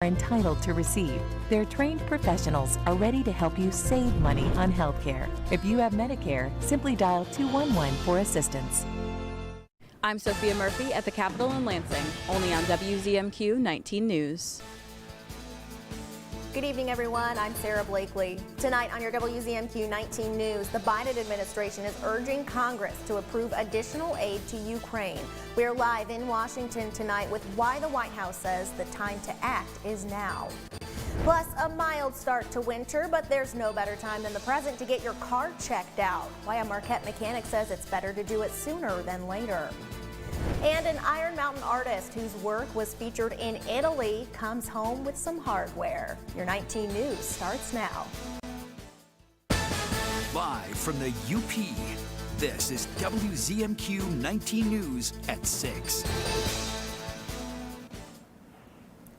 are entitled to receive. Their trained professionals are ready to help you save money on health care. If you have Medicare, simply dial 211 for assistance. I'm Sophia Murphy at the Capitol in Lansing, only on WZMQ 19 News. Good evening, everyone. I'm Sarah Blakely. Tonight on your WZMQ 19 News, the Biden administration is urging Congress to approve additional aid to Ukraine. We're live in Washington tonight with why the White House says the time to act is now. Plus, a mild start to winter, but there's no better time than the present to get your car checked out. Why a Marquette mechanic says it's better to do it sooner than later. And an Iron Mountain artist whose work was featured in Italy comes home with some hardware. Your 19 News starts now. Live from the UP, this is WZMQ 19 News at 6.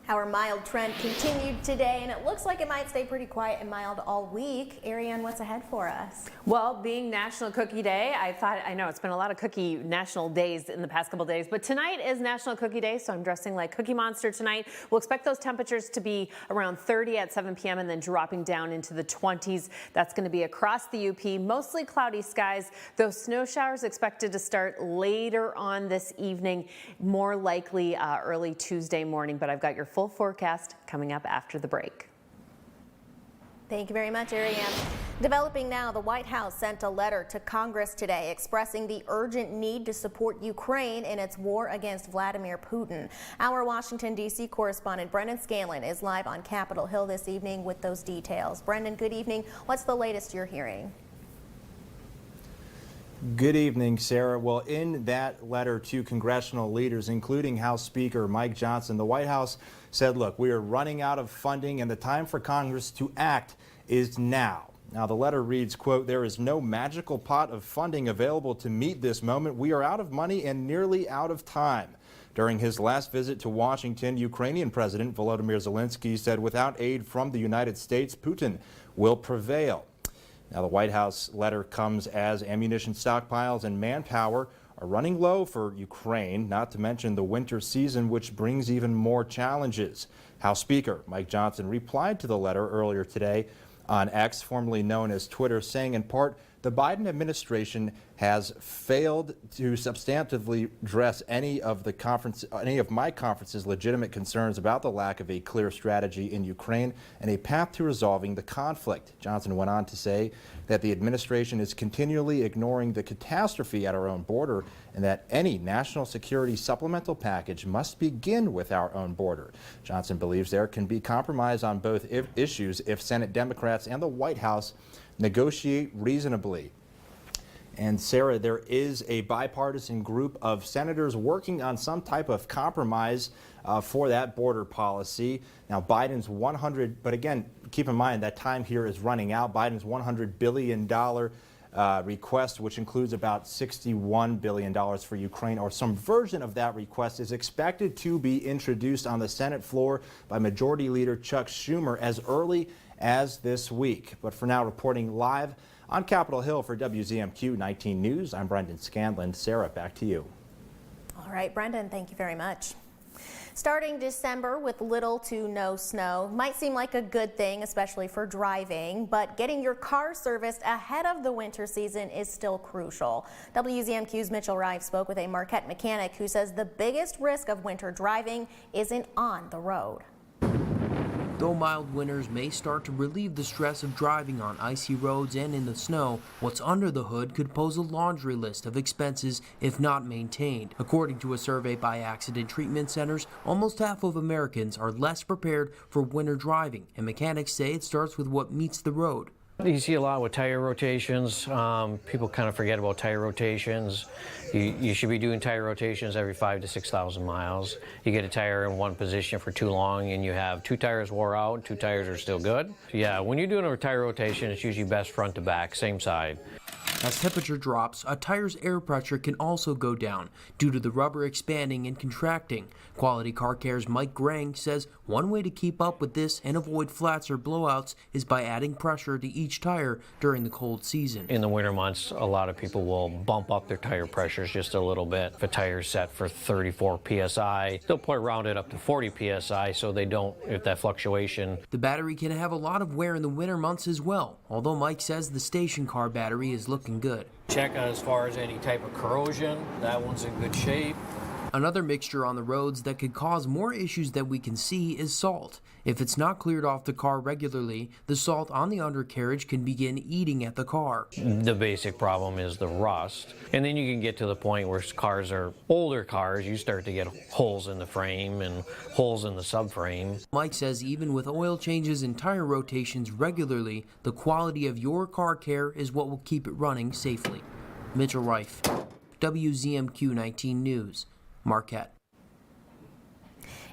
Our mild trend continued today, and it looks like it might stay pretty quiet and mild all week. Ariane, what's ahead for us? Well, being National Cookie Day, I know it's been a lot of cookie national days in the past couple days, but tonight is National Cookie Day, so I'm dressing like Cookie Monster tonight. We'll expect those temperatures to be around 30 at 7 p.m. and then dropping down into the 20s. That's going to be across the UP, mostly cloudy skies. Those snow showers expected to start later on this evening, more likely early Tuesday morning, but I've got your full forecast coming up after the break. Thank you very much, Ariane. Developing now, the White House sent a letter to Congress today expressing the urgent need to support Ukraine in its war against Vladimir Putin. Our Washington, D.C. correspondent Brendan Scanlon is live on Capitol Hill this evening with those details. Brendan, good evening. What's the latest you're hearing? Good evening, Sarah. Well, in that letter to congressional leaders, including House Speaker Mike Johnson, the White House said, look, we are running out of funding and the time for Congress to act is now. Now, the letter reads, quote, there is no magical pot of funding available to meet this moment. We are out of money and nearly out of time. During his last visit to Washington, Ukrainian President Volodymyr Zelensky said without aid from the United States, Putin will prevail. Now, the White House letter comes as ammunition stockpiles and manpower are running low for Ukraine, not to mention the winter season, which brings even more challenges. House Speaker Mike Johnson replied to the letter earlier today on X, formerly known as Twitter, saying in part, the Biden administration has failed to substantively address any of my conference's legitimate concerns about the lack of a clear strategy in Ukraine and a path to resolving the conflict. Johnson went on to say that the administration is continually ignoring the catastrophe at our own border and that any national security supplemental package must begin with our own border. Johnson believes there can be compromise on both issues if Senate Democrats and the White House negotiate reasonably. And Sarah, there is a bipartisan group of senators working on some type of compromise for that border policy. Now, Biden's but again, keep in mind that time here is running out. Biden's $100 billion request, which includes about $61 billion for Ukraine, or some version of that request, is expected to be introduced on the Senate floor by Majority Leader Chuck Schumer as early as this week. But for now, reporting live on Capitol Hill for WZMQ 19 News, I'm Brendan Scanlon. Sarah, back to you. All right, Brendan, thank you very much. Starting December with little to no snow might seem like a good thing, especially for driving, but getting your car serviced ahead of the winter season is still crucial. WZMQ's Mitchell Rive spoke with a Marquette mechanic who says the biggest risk of winter driving isn't on the road. Though mild winters may start to relieve the stress of driving on icy roads and in the snow, what's under the hood could pose a laundry list of expenses if not maintained. According to a survey by accident treatment centers, almost half of Americans are less prepared for winter driving, and mechanics say it starts with what meets the road. You see a lot with tire rotations. People kind of forget about tire rotations. You should be doing tire rotations every 5,000 to 6,000 miles. You get a tire in one position for too long and you have 2 tires wore out, 2 tires are still good. Yeah, when you're doing a tire rotation, it's usually best front to back, same side. As temperature drops, a tire's air pressure can also go down due to the rubber expanding and contracting. Quality Car Care's Mike Grang says one way to keep up with this and avoid flats or blowouts is by adding pressure to each tire during the cold season. In the winter months, a lot of people will bump up their tire pressures just a little bit. If a tire's set for 34 psi, they'll probably round it up to 40 psi so they don't, if that fluctuation. The battery can have a lot of wear in the winter months as well, although Mike says the station car battery is looking good. Check as far as any type of corrosion. That one's in good shape. Another mixture on the roads that could cause more issues that we can see is salt. If it's not cleared off the car regularly, the salt on the undercarriage can begin eating at the car. The basic problem is the rust. And then you can get to the point where cars are older cars, you start to get holes in the frame and holes in the subframe. Mike says even with oil changes and tire rotations regularly, the quality of your car care is what will keep it running safely. Mitchell Reif, WZMQ 19 News, Marquette.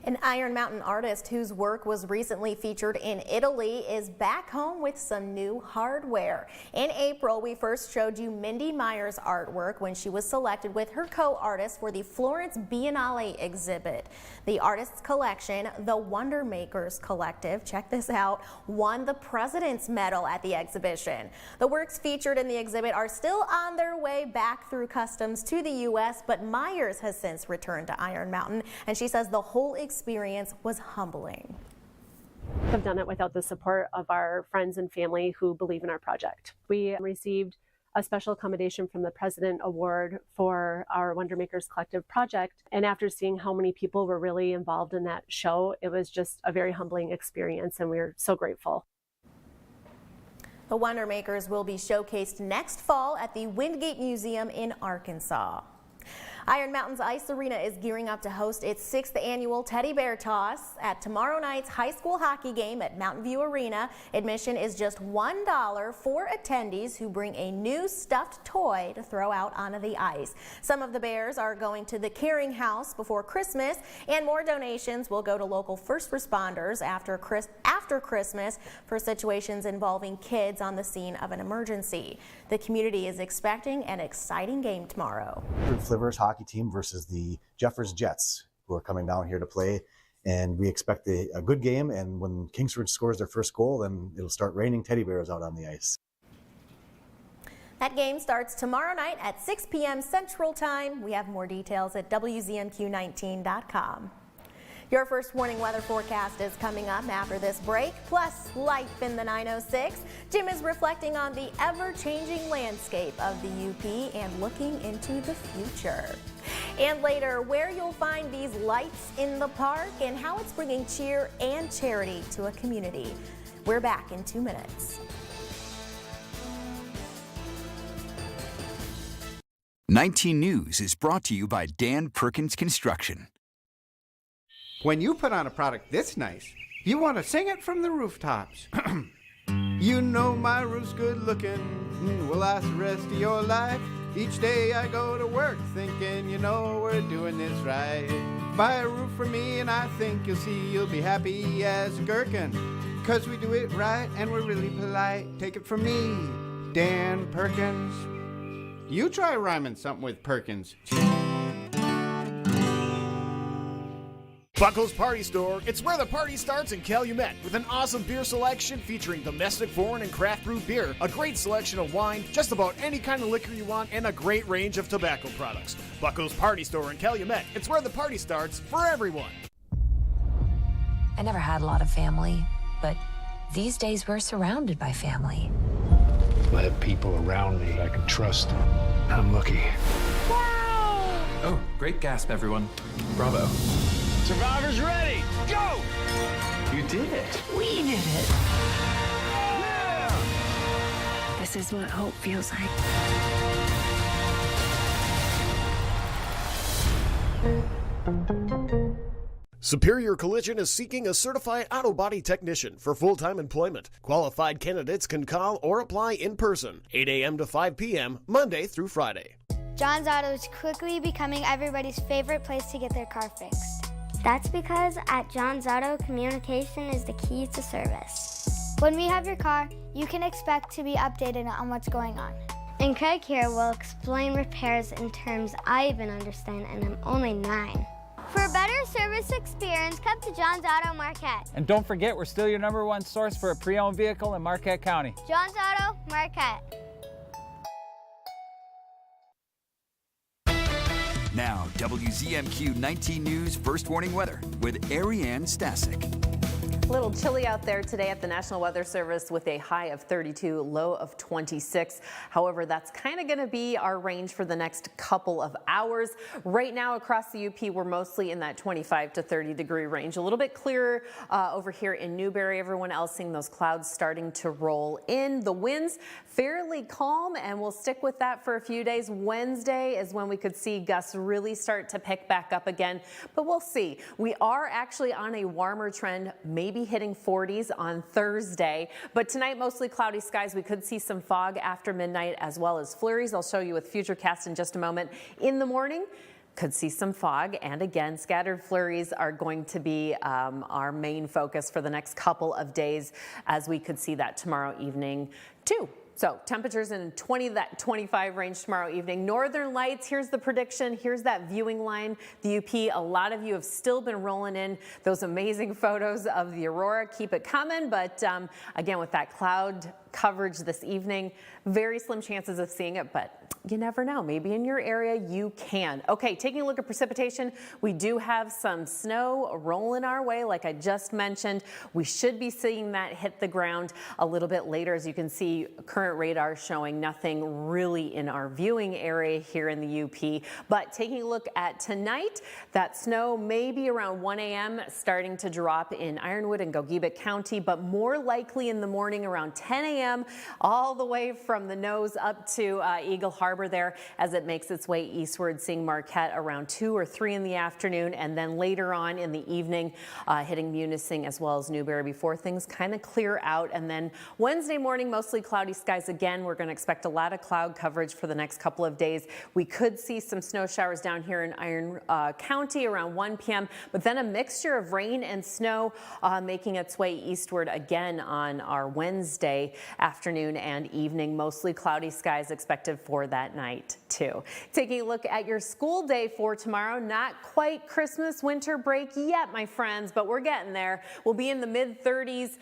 An Iron Mountain artist whose work was recently featured in Italy is back home with some new hardware. In April, we first showed you Mindy Meyer's artwork when she was selected with her co-artist for the Florence Biennale exhibit. The artist's collection, the Wonder Makers Collective, check this out, won the President's Medal at the exhibition. The works featured in the exhibit are still on their way back through customs to the U.S., but Myers has since returned to Iron Mountain, and she says the whole experience was humbling. Have done it without the support of our friends and family who believe in our project. We received a special accommodation from the President Award for our Wonder Makers Collective project. And after seeing how many people were really involved in that show, it was just a very humbling experience, and we're so grateful. The Wonder Makers will be showcased next fall at the Wingate Museum in Arkansas. Iron Mountain's Ice Arena is gearing up to host its 6th annual Teddy Bear Toss. At tomorrow night's high school hockey game at Mountain View Arena, admission is just $1 for attendees who bring a new stuffed toy to throw out onto the ice. Some of the bears are going to the Caring House before Christmas, and more donations will go to local first responders after Christmas for situations involving kids on the scene of an emergency. The community is expecting an exciting game tomorrow. Flivers hockey team versus the Jeffers Jets, who are coming down here to play, and we expect a good game. And when Kingsford scores their first goal, then it'll start raining teddy bears out on the ice. That game starts tomorrow night at 6 p.m. Central Time. We have more details at WZMQ19.com. Your first warning weather forecast is coming up after this break, plus life in the 906. Jim is reflecting on the ever-changing landscape of the UP and looking into the future. And later, where you'll find these lights in the park and how it's bringing cheer and charity to a community. We're back in 2 minutes. 19 News is brought to you by Dan Perkins Construction. When you put on a product this nice, you want to sing it from the rooftops. You know my roof's good looking, will last the rest of your life. Each day I go to work thinking, you know we're doing this right. Buy a roof for me and I think you'll see you'll be happy as a gherkin. 'Cause we do it right and we're really polite. Take it from me, Dan Perkins. You try rhyming something with Perkins. Buckles Party Store. It's where the party starts in Calumet with an awesome beer selection featuring domestic, foreign, and craft brew beer, a great selection of wine, just about any kind of liquor you want, and a great range of tobacco products. Buckles Party Store in Calumet. It's where the party starts for everyone. I never had a lot of family, but these days we're surrounded by family. I have people around me I can trust. I'm lucky. Wow! Oh, great gasp, everyone. Bravo. Survivors ready! Go! You did it. We did it. Yeah! This is what hope feels like. Superior Collision is seeking a certified auto body technician for full-time employment. Qualified candidates can call or apply in person, 8 a.m. to 5 p.m., Monday through Friday. John's Auto is quickly becoming everybody's favorite place to get their car fixed. That's because at John's Auto, communication is the key to service. When we have your car, you can expect to be updated on what's going on. And Craig here will explain repairs in terms I even understand, and I'm only 9. For a better service experience, come to John's Auto Marquette. And don't forget, we're still your #1 source for a pre-owned vehicle in Marquette County. John's Auto Marquette. Now, WZMQ 19 News First Warning Weather with Ariane Stasek. A little chilly out there today at the National Weather Service with a high of 32, low of 26. However, that's kind of going to be our range for the next couple of hours. Right now across the UP, we're mostly in that 25 to 30 degree range. A little bit clearer over here in Newberry. Everyone else seeing those clouds starting to roll in. The winds fairly calm, and we'll stick with that for a few days. Wednesday is when we could see gusts really start to pick back up again, but we'll see. We are actually on a warmer trend, maybe hitting 40s on Thursday, but tonight mostly cloudy skies. We could see some fog after midnight as well as flurries. I'll show you with Futurecast in just a moment. In the morning, could see some fog, and again, scattered flurries are going to be our main focus for the next couple of days, as we could see that tomorrow evening too. So temperatures in that 25 range tomorrow evening. Northern Lights, here's the prediction. Here's that viewing line. The UP, a lot of you have still been rolling in those amazing photos of the aurora. Keep it coming. But again, with that cloud coverage this evening, very slim chances of seeing it, but you never know. Maybe in your area you can. Okay, taking a look at precipitation, we do have some snow rolling our way, like I just mentioned. We should be seeing that hit the ground a little bit later. As you can see, current radar showing nothing really in our viewing area here in the UP. But taking a look at tonight, that snow may be around 1 a.m. starting to drop in Ironwood and Gogebic County, but more likely in the morning around 10 a.m. all the way from the nose up to Eagle Harbor there as it makes its way eastward, seeing Marquette around 2 or 3 in the afternoon, and then later on in the evening hitting Munising as well as Newberry before things kind of clear out. And then Wednesday morning, mostly cloudy skies again. We're going to expect a lot of cloud coverage for the next couple of days. We could see some snow showers down here in Iron County around 1 p.m., but then a mixture of rain and snow making its way eastward again on our Wednesday afternoon and evening. Mostly cloudy skies expected for that night too. Taking a look at your school day for tomorrow, not quite Christmas winter break yet, my friends, but we're getting there. We'll be in the mid 30s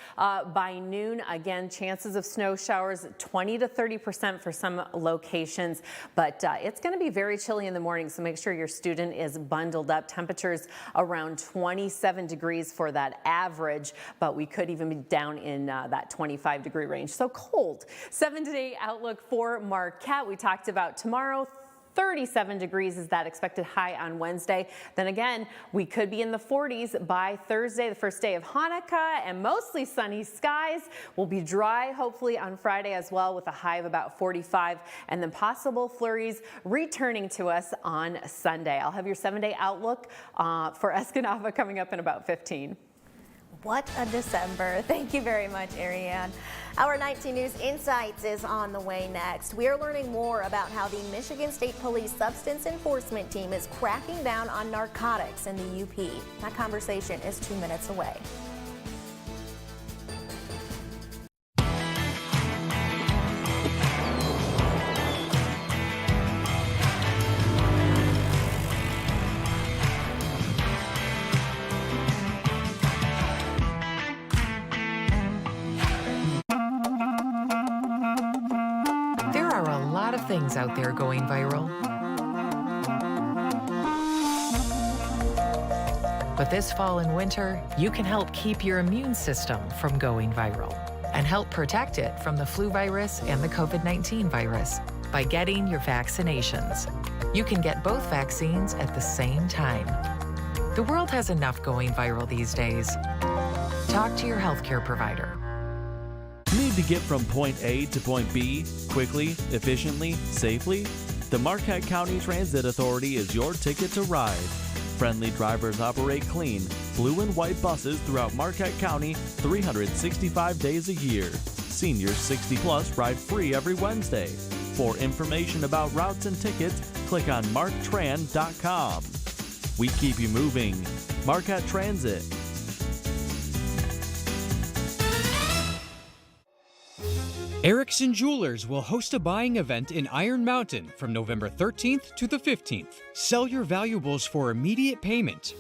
by noon. Again, chances of snow showers 20 to 30% for some locations, but it's going to be very chilly in the morning, so make sure your student is bundled up. Temperatures around 27 degrees for that average, but we could even be down in that 25 degree range. So cold. 7-day outlook for Marquette. We talked about tomorrow. 37 degrees is that expected high on Wednesday. Then again, we could be in the 40s by Thursday, the first day of Hanukkah, and mostly sunny skies. Will be dry, hopefully, on Friday as well, with a high of about 45, and then possible flurries returning to us on Sunday. I'll have your 7-day outlook for Escanaba coming up in about 15. What a December. Thank you very much, Ariane. Our 19 News Insights is on the way next. We are learning more about how the Michigan State Police Substance Enforcement Team is cracking down on narcotics in the UP. That conversation is 2 minutes away. Things out there going viral. But this fall and winter, you can help keep your immune system from going viral and help protect it from the flu virus and the COVID-19 virus by getting your vaccinations. You can get both vaccines at the same time. The world has enough going viral these days. Talk to your healthcare provider. Need to get from point A to point B quickly, efficiently, safely? The Marquette County Transit Authority is your ticket to ride. Friendly drivers operate clean, blue and white buses throughout Marquette County 365 days a year. Seniors 60 plus ride free every Wednesday. For information about routes and tickets, click on marktran.com. We keep you moving. Marquette Transit. Erickson Jewelers will host a buying event in Iron Mountain from November 13th to the 15th. Sell your valuables for immediate payment.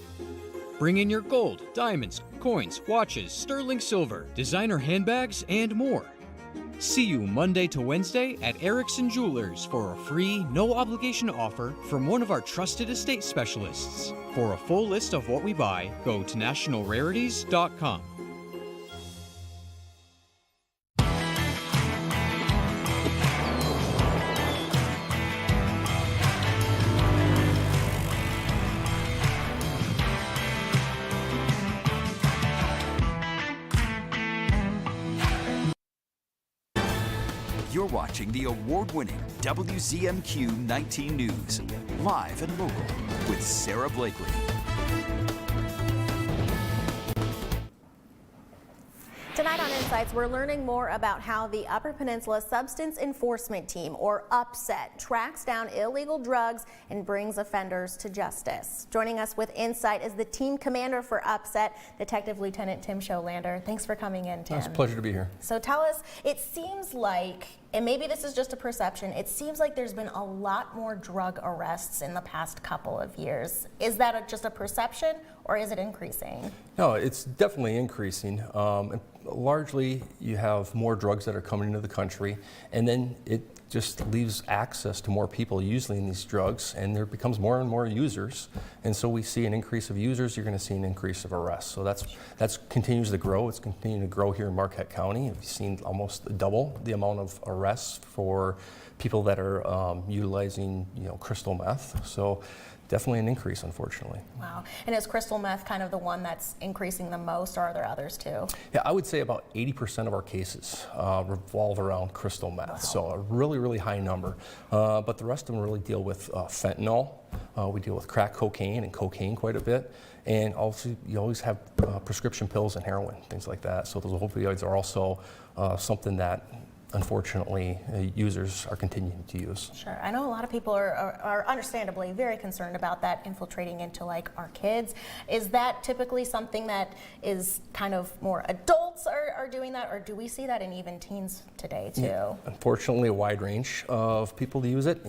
Bring in your gold, diamonds, coins, watches, sterling silver, designer handbags, and more. See you Monday to Wednesday at Erickson Jewelers for a free, no-obligation offer from one of our trusted estate specialists. For a full list of what we buy, go to nationalrarities.com. You're watching the award-winning WZMQ 19 News, live and local with Sarah Blakely. Tonight on Insights, we're learning more about how the Upper Peninsula Substance Enforcement Team, or UPSET, tracks down illegal drugs and brings offenders to justice. Joining us with insight is the team commander for UPSET, Detective Lieutenant Tim Scholander. Thanks for coming in, Tim. It's a pleasure to be here. So tell us, it seems like, and maybe this is just a perception, it seems like there's been a lot more drug arrests in the past couple of years. Is that just a perception, or is it increasing? No, it's definitely increasing. Largely, you have more drugs that are coming into the country, and then it just leaves access to more people using these drugs, and there becomes more and more users. And so we see an increase of users, you're going to see an increase of arrests. So that's continues to grow. It's continuing to grow here in Marquette County. We've seen almost double the amount of arrests for people that are utilizing, crystal meth. So definitely an increase, unfortunately. Wow. And is crystal meth kind of the one that's increasing the most, or are there others too? Yeah, I would say about 80% of our cases revolve around crystal meth. Wow. So a really, really high number. But the rest of them really deal with fentanyl. We deal with crack cocaine and cocaine quite a bit. And also, you always have prescription pills and heroin, things like that. So those opioids are also something that, unfortunately, users are continuing to use. Sure. I know a lot of people are understandably very concerned about that infiltrating into like our kids. Is that typically something that is kind of more adults are doing that, or do we see that in even teens today too? Yeah, unfortunately, a wide range of people use it.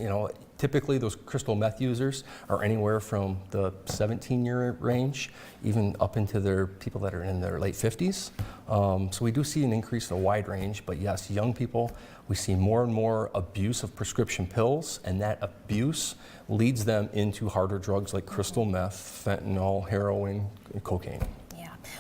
Typically those crystal meth users are anywhere from the 17-year range, even up into their people that are in their late 50s. So we do see an increase in a wide range, but yes, young people, we see more and more abuse of prescription pills, and that abuse leads them into harder drugs like crystal meth, fentanyl, heroin, and cocaine.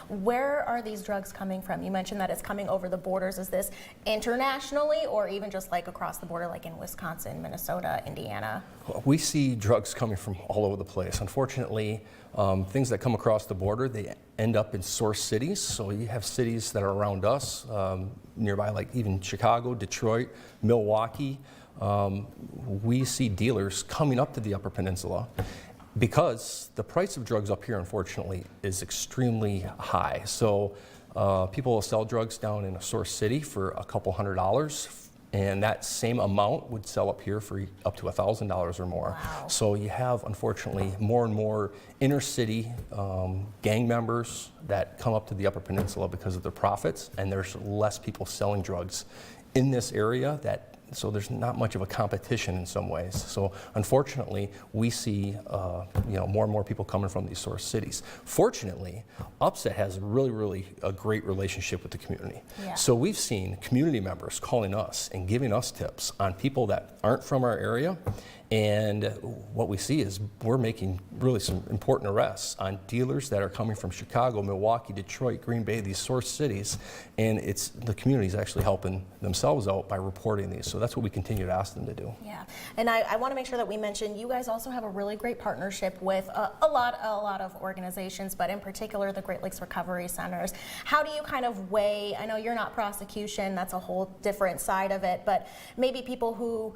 Where are these drugs coming from? You mentioned that it's coming over the borders. Is this internationally, or even just like across the border, like in Wisconsin, Minnesota, Indiana? We see drugs coming from all over the place. Unfortunately, things that come across the border, they end up in source cities. So you have cities that are around us, nearby, like even Chicago, Detroit, Milwaukee. We see dealers coming up to the Upper Peninsula, because the price of drugs up here, unfortunately, is extremely high. So people will sell drugs down in a source city for a couple $100, and that same amount would sell up here for up to $1,000 or more. Wow. So you have, unfortunately, more and more inner city gang members that come up to the Upper Peninsula because of their profits, and there's less people selling drugs in this area so there's not much of a competition in some ways. So unfortunately, we see more and more people coming from these source cities. Fortunately, UPSET has really a great relationship with the community. Yeah. So we've seen community members calling us and giving us tips on people that aren't from our area. And what we see is we're making really some important arrests on dealers that are coming from Chicago, Milwaukee, Detroit, Green Bay, these source cities, and it's the community's actually helping themselves out by reporting these. So that's what we continue to ask them to do. Yeah, and I want to make sure that we mention you guys also have a really great partnership with a lot of organizations, but in particular the Great Lakes Recovery Centers. How do you kind of weigh, I know you're not prosecution, that's a whole different side of it, but maybe people who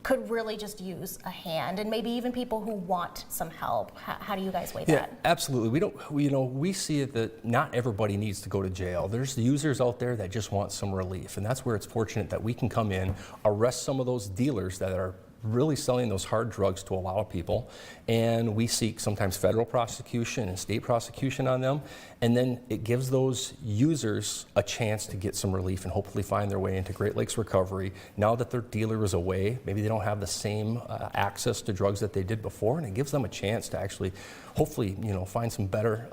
could really just use a hand, and maybe even people who want some help. How do you guys weigh that? Yeah, absolutely. We see it that not everybody needs to go to jail. There's the users out there that just want some relief, and that's where it's fortunate that we can come in, arrest some of those dealers that are really selling those hard drugs to a lot of people, and we seek sometimes federal prosecution and state prosecution on them, and then it gives those users a chance to get some relief and hopefully find their way into Great Lakes recovery. Now that their dealer is away, maybe they don't have the same access to drugs that they did before, and it gives them a chance to actually hopefully, find some better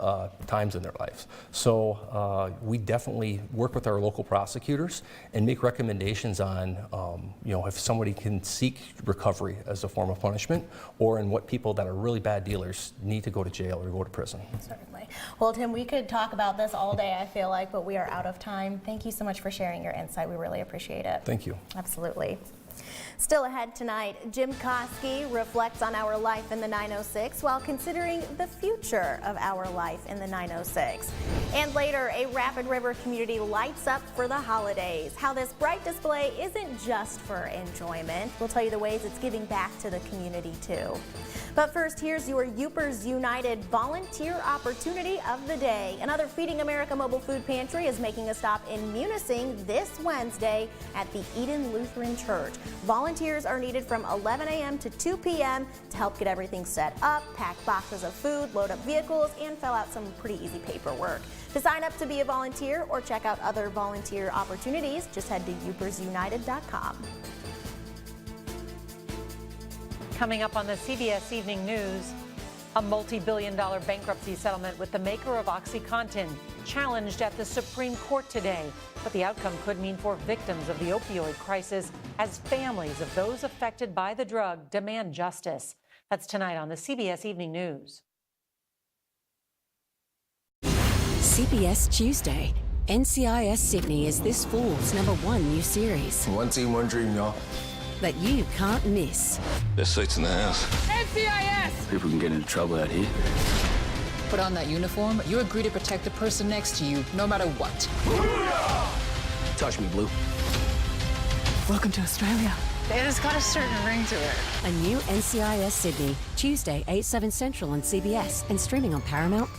times in their lives. So we definitely work with our local prosecutors and make recommendations on, if somebody can seek recovery as a form of punishment, or in what people that are really bad dealers need to go to jail or go to prison. Certainly. Well, Tim, we could talk about this all day, I feel like, but we are out of time. Thank you so much for sharing your insight. We really appreciate it. Thank you. Absolutely. Still ahead tonight, Jim Koski reflects on our life in the 906 while considering the future of our life in the 906. And later, a Rapid River community lights up for the holidays. How this bright display isn't just for enjoyment. We'll tell you the ways it's giving back to the community too. But first, here's your Yoopers United volunteer opportunity of the day. Another Feeding America mobile food pantry is making a stop in Munising this Wednesday at the Eden Lutheran Church. Volunteers are needed from 11 a.m. to 2 p.m. to help get everything set up, pack boxes of food, load up vehicles, and fill out some pretty easy paperwork. To sign up to be a volunteer or check out other volunteer opportunities, just head to youpersunited.com. Coming up on the CBS Evening News, a multi-billion-dollar bankruptcy settlement with the maker of OxyContin challenged at the Supreme Court today. But the outcome could mean for victims of the opioid crisis as families of those affected by the drug demand justice. That's tonight on the CBS Evening News. CBS Tuesday. NCIS Sydney is this fall's #1 new series. One team, one dream, y'all. That you can't miss. There's seats in the house. NCIS! People can get into trouble out here. Put on that uniform, you agree to protect the person next to you, no matter what. Touch me, Blue. Welcome to Australia. It has got a certain ring to it. A new NCIS Sydney, Tuesday, 8/7 Central on CBS and streaming on Paramount+.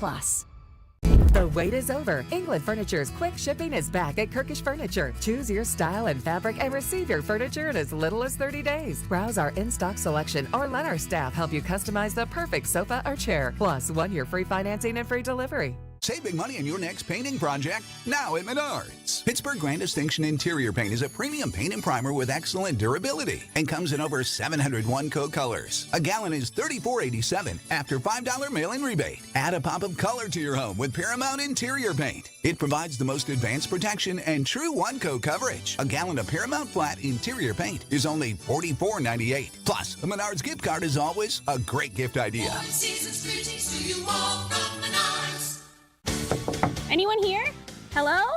The wait is over. England Furniture's quick shipping is back at Kirkish Furniture. Choose your style and fabric and receive your furniture in as little as 30 days. Browse our in-stock selection or let our staff help you customize the perfect sofa or chair. Plus, 1 year free financing and free delivery. Save big money on your next painting project now at Menards. Pittsburgh Grand Distinction Interior Paint is a premium paint and primer with excellent durability and comes in over 701 coat colors. A gallon is $34.87 after $5 mail-in rebate. Add a pop of color to your home with Paramount Interior Paint. It provides the most advanced protection and true one-coat coverage. A gallon of Paramount Flat Interior Paint is only $44.98. Plus, a Menards gift card is always a great gift idea. Anyone here? Hello?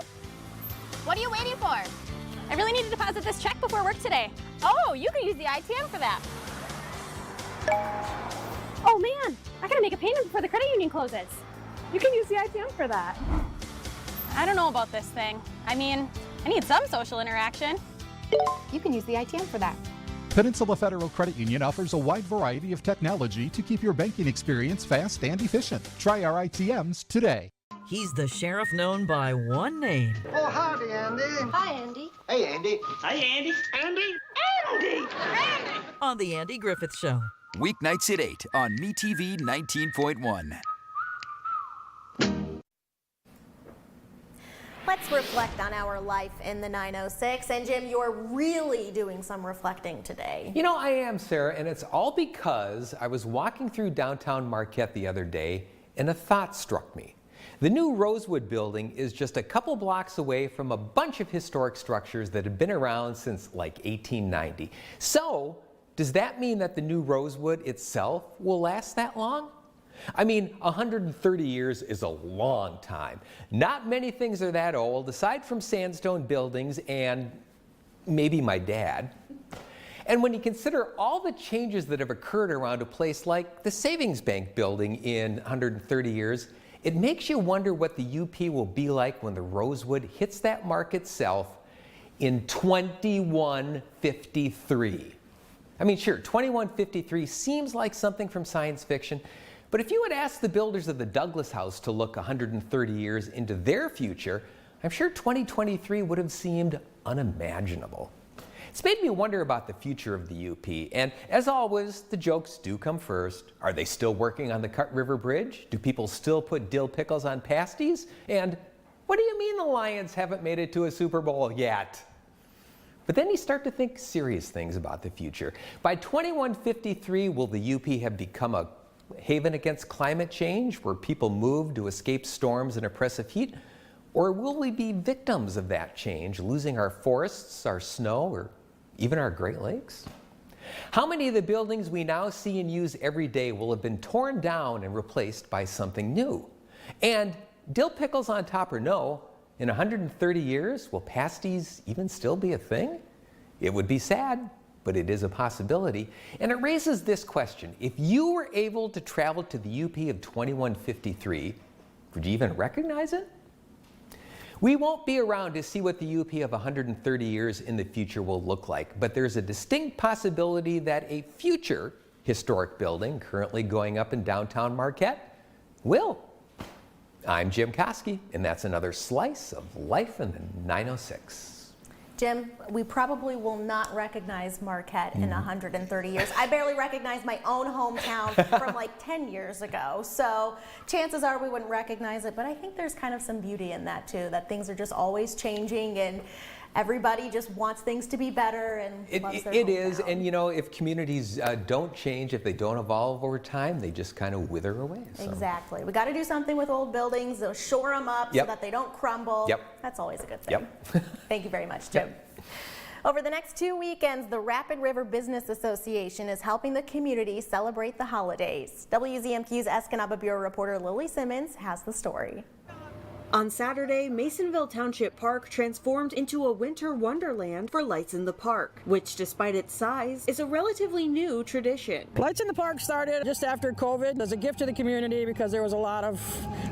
What are you waiting for? I really need to deposit this check before work today. Oh, you can use the ITM for that. Oh man, I gotta make a payment before the credit union closes. You can use the ITM for that. I don't know about this thing. I mean, I need some social interaction. You can use the ITM for that. Peninsula Federal Credit Union offers a wide variety of technology to keep your banking experience fast and efficient. Try our ITMs today. He's the sheriff known by one name. Oh, howdy, Andy. Hi, Andy. Hey, Andy. Hi, Andy. Andy. Andy! On The Andy Griffith Show. Weeknights at 8 on MeTV 19.1. Let's reflect on our life in the 906. And Jim, you're really doing some reflecting today. You know, I am, Sarah, and it's all because I was walking through downtown Marquette the other day and a thought struck me. The new Rosewood building is just a couple blocks away from a bunch of historic structures that have been around since like 1890. So, does that mean that the new Rosewood itself will last that long? I mean, 130 years is a long time. Not many things are that old, aside from sandstone buildings and maybe my dad. And when you consider all the changes that have occurred around a place like the Savings Bank building in 130 years, it makes you wonder what the UP will be like when the Rosewood hits that mark itself in 2153. I mean, sure, 2153 seems like something from science fiction, but if you had asked the builders of the Douglas House to look 130 years into their future, I'm sure 2023 would have seemed unimaginable. It's made me wonder about the future of the UP. And as always, the jokes do come first. Are they still working on the Cut River Bridge? Do people still put dill pickles on pasties? And what do you mean the Lions haven't made it to a Super Bowl yet? But then you start to think serious things about the future. By 2153, will the UP have become a haven against climate change, where people move to escape storms and oppressive heat? Or will we be victims of that change, losing our forests, our snow, or even our Great Lakes? How many of the buildings we now see and use every day will have been torn down and replaced by something new? And dill pickles on top or no, in 130 years, will pasties even still be a thing? It would be sad, but it is a possibility. And it raises this question. If you were able to travel to the UP of 2153, would you even recognize it? We won't be around to see what the UP of 130 years in the future will look like, but there's a distinct possibility that a future historic building currently going up in downtown Marquette will. I'm Jim Koski, and that's another slice of life in the 906. Jim, we probably will not recognize Marquette in 130 years. I barely recognize my own hometown from like 10 years ago. So chances are we wouldn't recognize it, but I think there's kind of some beauty in that too, that things are just always changing and everybody just wants things to be better and loves their It hometown. is, and you know, if communities don't change, if they don't evolve over time, they just kind of wither away. So. Exactly. We got to do something with old buildings, shore them up so that they don't crumble. That's always a good thing. Thank you very much, Jim. Over the next 2 weekends, the Rapid River Business Association is helping the community celebrate the holidays. WZMQ's Escanaba Bureau reporter Lily Simmons has the story. On Saturday, Masonville Township Park transformed into a winter wonderland for Lights in the Park, which, despite its size, is a relatively new tradition. Lights in the Park started just after COVID as a gift to the community because there was a lot of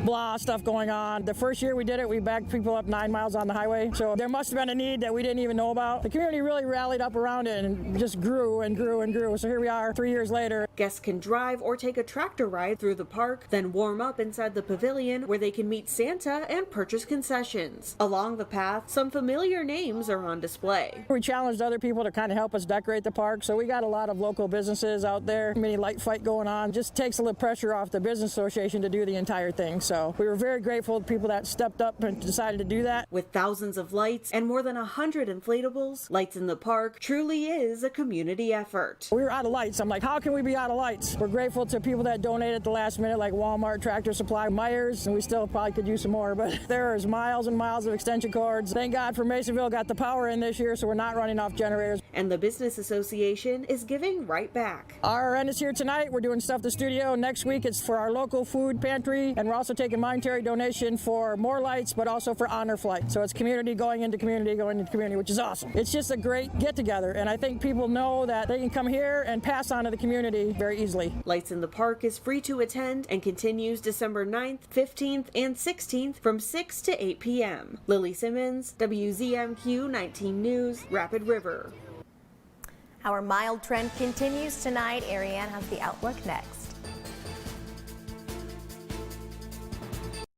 blah stuff going on. The first year we did it, we backed people up 9 miles on the highway, so there must have been a need that we didn't even know about. The community really rallied up around it and just grew and grew and grew, so here we are 3 years later. Guests can drive or take a tractor ride through the park, then warm up inside the pavilion where they can meet Santa and purchase concessions. Along the path, some familiar names are on display. We challenged other people to kind of help us decorate the park, so we got a lot of local businesses out there. Mini light fight going on. Just takes a little pressure off the business association to do the entire thing. So we were very grateful to people that stepped up and decided to do that. With thousands of lights and more than 100 inflatables, Lights in the Park truly is a community effort. We were out of lights. I'm like, how can we be out of lights? We're grateful to people that donated at the last minute, like Walmart, Tractor Supply, Myers, and we still probably could use some more, but there's miles and miles of extension cords. Thank God for Masonville got the power in this year, so we're not running off generators. And the Business Association is giving right back. Our end is here tonight. We're doing stuff at the studio. Next week it's for our local food pantry, and we're also taking monetary donation for more lights, but also for honor flight. So it's community going into community, which is awesome. It's just a great get together, and I think people know that they can come here and pass on to the community very easily. Lights in the Park is free to attend and continues December 9th, 15th, and 16th from 6 to 8 p.m. Lily Simmons, WZMQ 19 News, Rapid River. Our mild trend continues tonight. Ariane has the outlook next.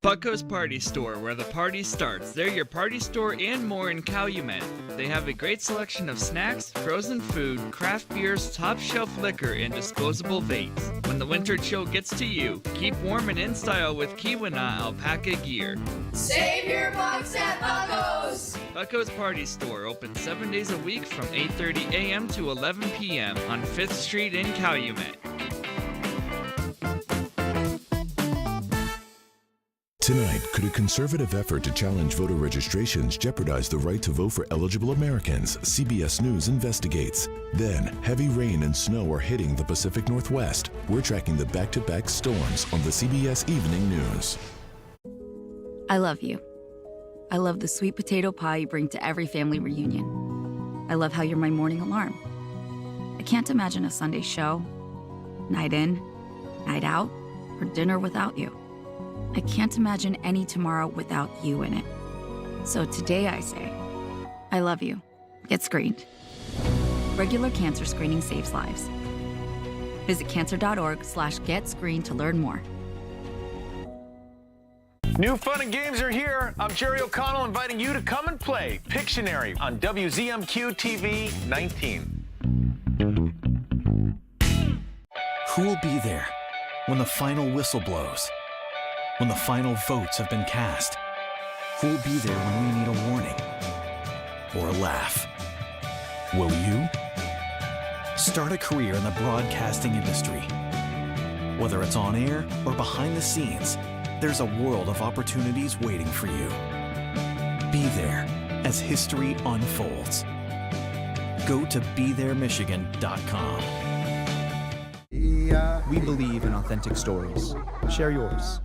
Bucko's Party Store, where the party starts. They're your party store and more in Calumet. They have a great selection of snacks, frozen food, craft beers, top shelf liquor, and disposable vapes. When the winter chill gets to you, keep warm and in style with Keweenaw alpaca gear. Save your bucks at Bucko's! Bucko's Party Store, open 7 days a week from 8:30 a.m. to 11 p.m. on 5th Street in Calumet. Tonight, could a conservative effort to challenge voter registrations jeopardize the right to vote for eligible Americans? CBS News investigates. Then, heavy rain and snow are hitting the Pacific Northwest. We're tracking the back-to-back storms on the CBS Evening News. I love you. I love the sweet potato pie you bring to every family reunion. I love how you're my morning alarm. I can't imagine a Sunday show, night in, night out, or dinner without you. I can't imagine any tomorrow without you in it. So today I say, I love you. Get screened. Regular cancer screening saves lives. Visit cancer.org/getscreened to learn more. New fun and games are here. I'm Jerry O'Connell inviting you to come and play Pictionary on WZMQ TV 19. Who will be there when the final whistle blows? When the final votes have been cast? Who will be there when we need a warning or a laugh? Will you? Start a career in the broadcasting industry. Whether it's on air or behind the scenes, there's a world of opportunities waiting for you. Be there as history unfolds. Go to BeThereMichigan.com. We believe in authentic stories. Share yours.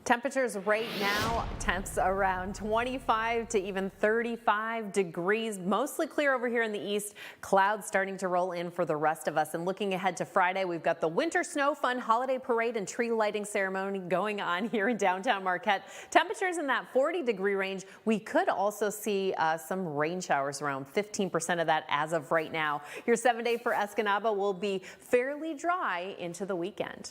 Temperatures right now, temps around 25 to even 35 degrees. Mostly clear over here in the east. Clouds starting to roll in for the rest of us. And looking ahead to Friday, we've got the Winter Snow Fun Holiday Parade and Tree Lighting Ceremony going on here in downtown Marquette. Temperatures in that 40-degree range. We could also see some rain showers, around 15% of that as of right now. Your 7-day for Escanaba will be fairly dry into the weekend.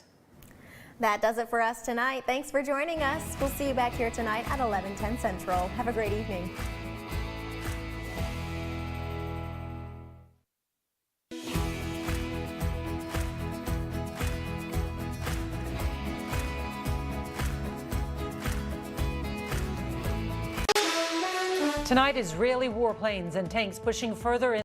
That does it for us tonight. Thanks for joining us. We'll see you back here tonight at 11:10 Central. Have a great evening. Tonight, Israeli warplanes and tanks pushing further in.